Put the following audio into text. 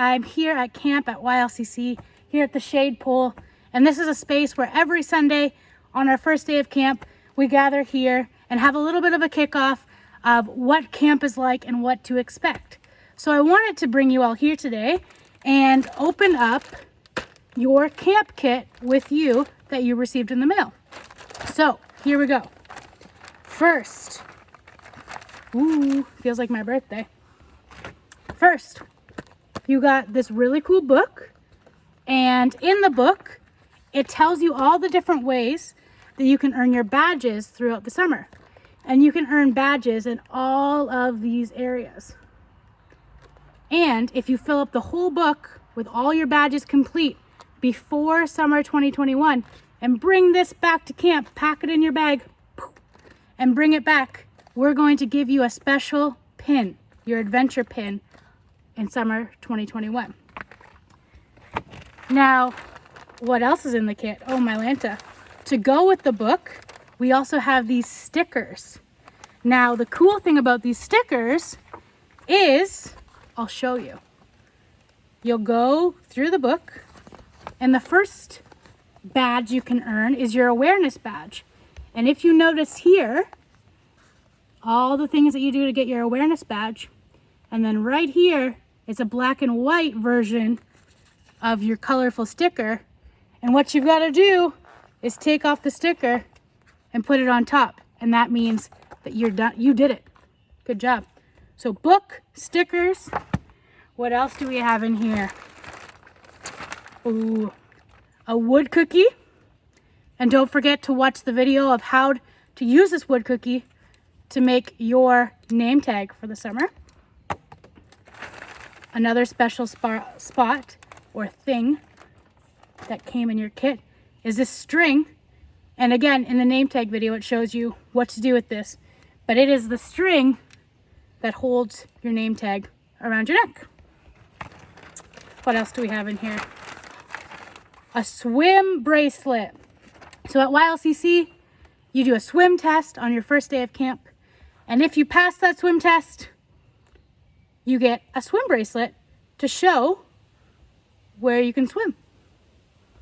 I'm here at camp at YLCC, here at the shade pool. And this is a space where every Sunday on our first day of camp, we gather here and have a little bit of a kickoff of what camp is like and what to expect. So I wanted to bring you all here today and open up your camp kit with you that you received in the mail. So here we go. First, ooh, feels like my birthday. First, you got this really cool book, and in the book, it tells you all the different ways that you can earn your badges throughout the summer. And you can earn badges in all of these areas. And if you fill up the whole book with all your badges complete before summer 2021 and bring this back to camp, pack it in your bag, and bring it back, we're going to give you a special pin, your adventure pin, in summer 2021. Now, what else is in the kit? Oh, my Lanta. To go with the book, we also have these stickers. Now, the cool thing about these stickers is, I'll show you. You'll go through the book, and the first badge you can earn is your awareness badge. And if you notice here, all the things that you do to get your awareness badge, and then right here, it's a black and white version of your colorful sticker. And what you've got to do is take off the sticker and put it on top. And that means that you're done. You did it. Good job. So book, stickers. What else do we have in here? Ooh, a wood cookie. And don't forget to watch the video of how to use this wood cookie to make your name tag for the summer. Another special spot or thing that came in your kit is this string. And again, in the name tag video, it shows you what to do with this. But it is the string that holds your name tag around your neck. What else do we have in here? A swim bracelet. So at YLCC, you do a swim test on your first day of camp. And if you pass that swim test, you get a swim bracelet to show where you can swim.